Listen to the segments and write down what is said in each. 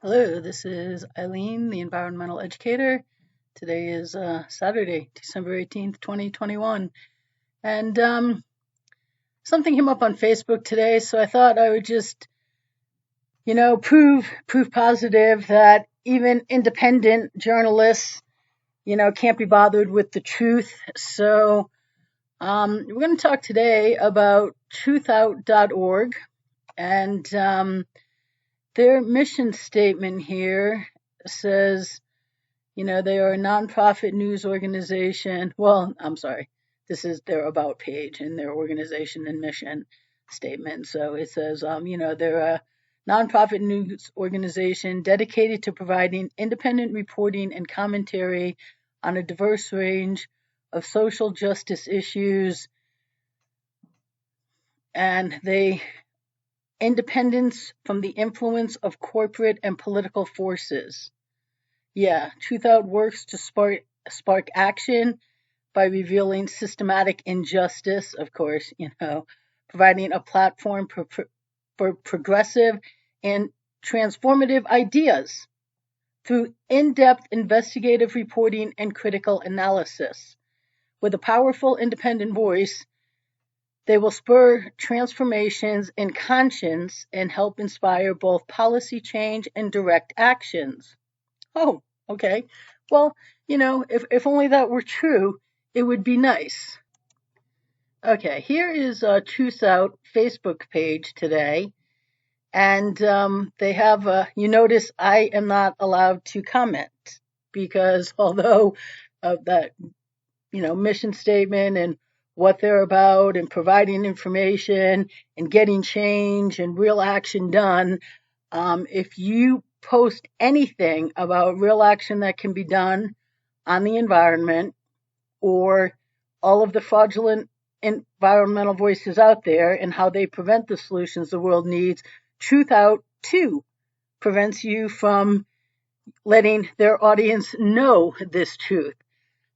Hello, this is Eileen, the environmental educator. Today is Saturday, December 18th, 2021. And something came up on Facebook today, so I thought I would just, prove positive that even independent journalists, can't be bothered with the truth. So we're going to talk today about TRUTHOUT.org and their mission statement here says, they are a nonprofit news organization. Well, I'm sorry. This is their about page and their organization and mission statement. So it says, they're a nonprofit news organization dedicated to providing independent reporting and commentary on a diverse range of social justice issues. And independence from the influence of corporate and political forces. Yeah, Truthout works to spark action by revealing systematic injustice, of course, providing a platform for progressive and transformative ideas through in-depth investigative reporting and critical analysis. With a powerful independent voice, they will spur transformations in conscience and help inspire both policy change and direct actions. Oh, okay. Well, if only that were true, it would be nice. Okay, here is TRUTHOUT Facebook page today. And they have, you notice I am not allowed to comment because although of that, mission statement and what they're about and providing information and getting change and real action done. If you post anything about real action that can be done on the environment or all of the fraudulent environmental voices out there and how they prevent the solutions the world needs, TRUTHOUT too prevents you from letting their audience know this truth.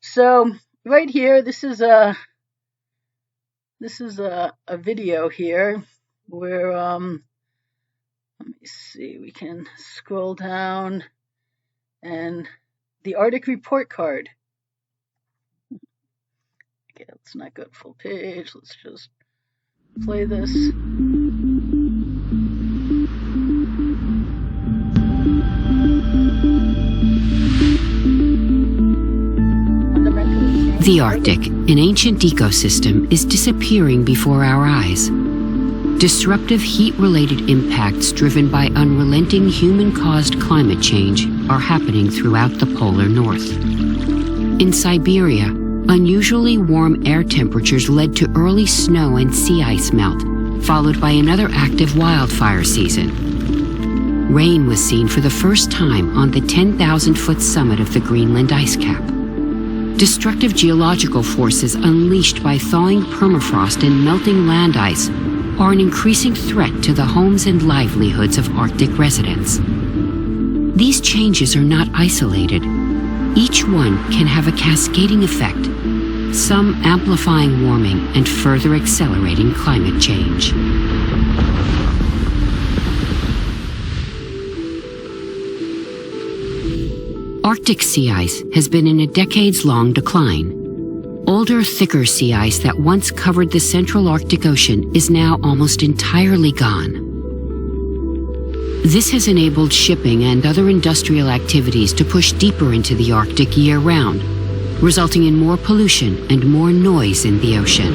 So right here, this is a video here where, let me see, we can scroll down and the Arctic report card. Okay, let's not go full page. Let's just play this. The Arctic, an ancient ecosystem, is disappearing before our eyes. Disruptive heat-related impacts driven by unrelenting human-caused climate change are happening throughout the polar north. In Siberia, unusually warm air temperatures led to early snow and sea ice melt, followed by another active wildfire season. Rain was seen for the first time on the 10,000-foot summit of the Greenland ice cap. Destructive geological forces unleashed by thawing permafrost and melting land ice are an increasing threat to the homes and livelihoods of Arctic residents. These changes are not isolated. Each one can have a cascading effect, some amplifying warming and further accelerating climate change. Arctic sea ice has been in a decades-long decline. Older, thicker sea ice that once covered the central Arctic Ocean is now almost entirely gone. This has enabled shipping and other industrial activities to push deeper into the Arctic year-round, resulting in more pollution and more noise in the ocean.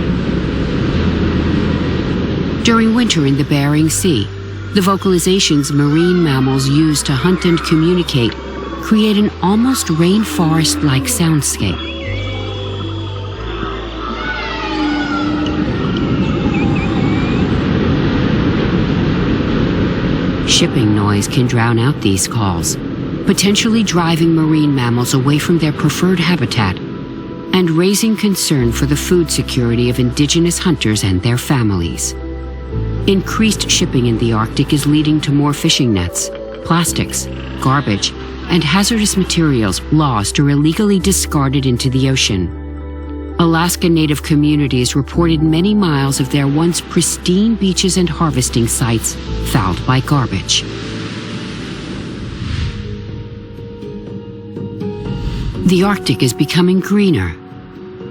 During winter in the Bering Sea, the vocalizations marine mammals use to hunt and communicate create an almost rainforest-like soundscape. Shipping noise can drown out these calls, potentially driving marine mammals away from their preferred habitat and raising concern for the food security of indigenous hunters and their families. Increased shipping in the Arctic is leading to more fishing nets, plastics, garbage, and hazardous materials lost or illegally discarded into the ocean. Alaska Native communities reported many miles of their once pristine beaches and harvesting sites fouled by garbage. The Arctic is becoming greener.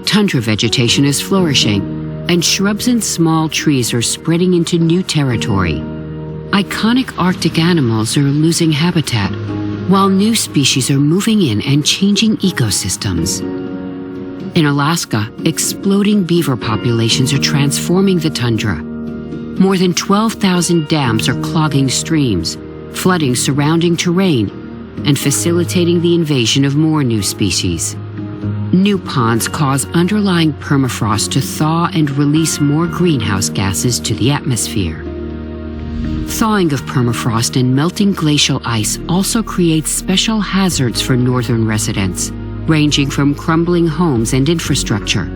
Tundra vegetation is flourishing, and shrubs and small trees are spreading into new territory. Iconic Arctic animals are losing habitat, while new species are moving in and changing ecosystems. In Alaska, exploding beaver populations are transforming the tundra. More than 12,000 dams are clogging streams, flooding surrounding terrain, and facilitating the invasion of more new species. New ponds cause underlying permafrost to thaw and release more greenhouse gases to the atmosphere. Thawing of permafrost and melting glacial ice also creates special hazards for northern residents, ranging from crumbling homes and infrastructure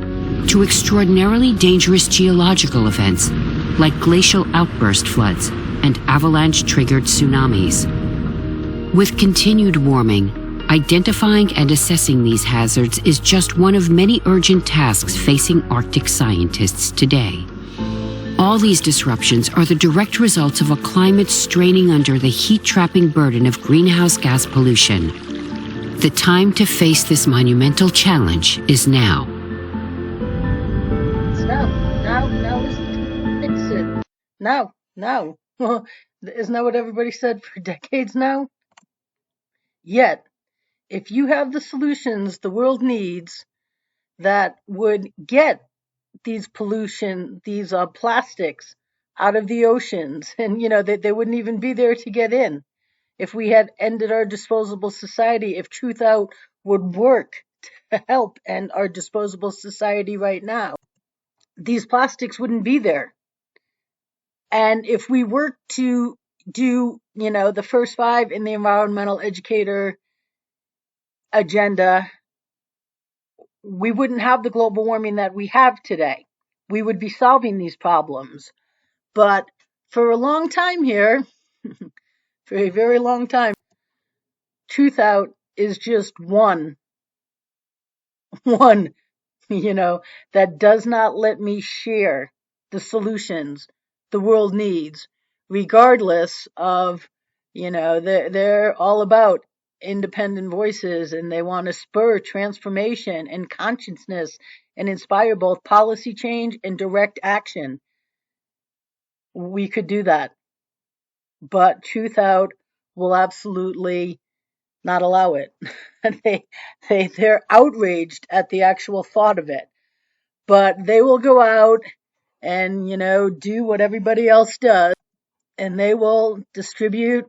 to extraordinarily dangerous geological events like glacial outburst floods and avalanche-triggered tsunamis. With continued warming, identifying and assessing these hazards is just one of many urgent tasks facing Arctic scientists today. All these disruptions are the direct results of a climate straining under the heat-trapping burden of greenhouse gas pollution. The time to face this monumental challenge is now. Now is to fix it. Now. Well, isn't that what everybody said for decades now? Yet, if you have the solutions the world needs that would get these plastics out of the oceans, and they wouldn't even be there to get in. If we had ended our disposable society, if Truth Out would work to help end our disposable society right now, these plastics wouldn't be there. And if we work to do, the first 5 in the environmental educator agenda, we wouldn't have the global warming that we have today. We would be solving these problems. But for a long time here, for a very long time, Truth Out is just one, that does not let me share the solutions the world needs, regardless of, they're all about independent voices, and they want to spur transformation and consciousness and inspire both policy change and direct action. We could do that. But Truth Out will absolutely not allow it. They're outraged at the actual thought of it. But they will go out and, do what everybody else does, and they will distribute,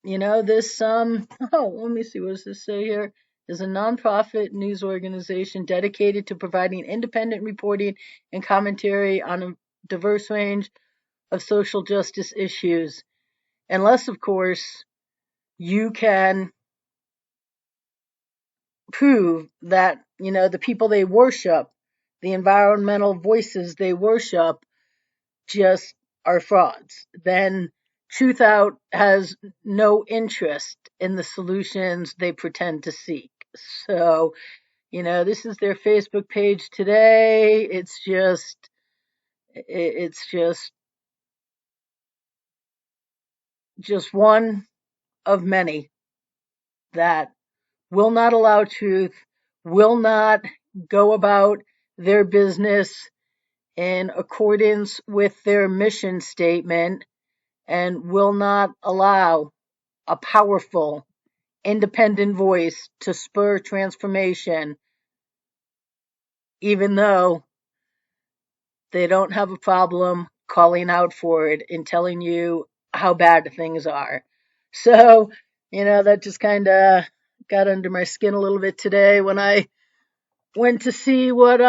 this, let me see, what does this say here? Is a nonprofit news organization dedicated to providing independent reporting and commentary on a diverse range of social justice issues. Unless, of course, you can prove that, the people they worship, the environmental voices they worship, just are frauds, then Truth Out has no interest in the solutions they pretend to seek. So, this is their Facebook page today. It's just one of many that will not allow truth, will not go about their business in accordance with their mission statement, and will not allow a powerful, independent voice to spur transformation, even though they don't have a problem calling out for it and telling you how bad things are. So, that just kind of got under my skin a little bit today when I went to see what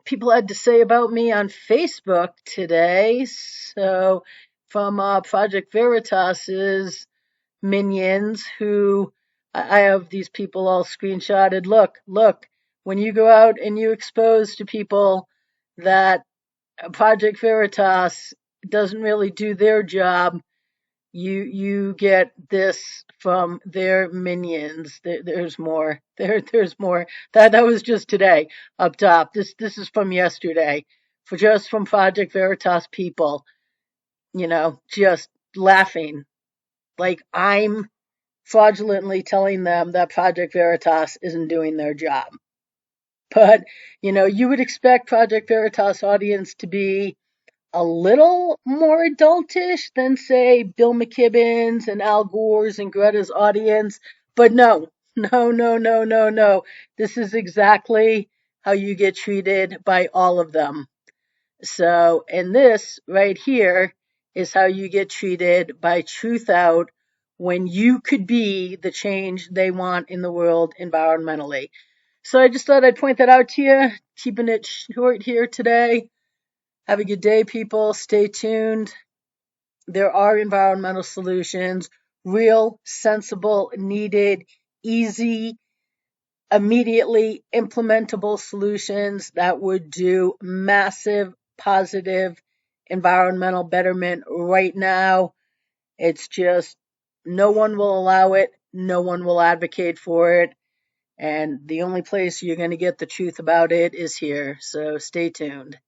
people had to say about me on Facebook today. So, from Project Veritas's minions, who I have these people all screenshotted. Look, when you go out and you expose to people that Project Veritas doesn't really do their job, you get this from their minions. There's more. There's more. That was just today up top. This is from yesterday. From Project Veritas people, just laughing like I'm fraudulently telling them that Project Veritas isn't doing their job. But, you would expect Project Veritas audience to be a little more adultish than, say, Bill McKibben's and Al Gore's and Greta's audience. But no, no, no, no, no, no. This is exactly how you get treated by all of them. So, and this right here is how you get treated by Truth Out when you could be the change they want in the world environmentally. So I just thought I'd point that out to you, keeping it short here today. Have a good day, people. Stay tuned. There are environmental solutions, real, sensible, needed, easy, immediately implementable solutions that would do massive positive environmental betterment right now. It's just no one will allow it. No one will advocate for it. And the only place you're going to get the truth about it is here. So stay tuned.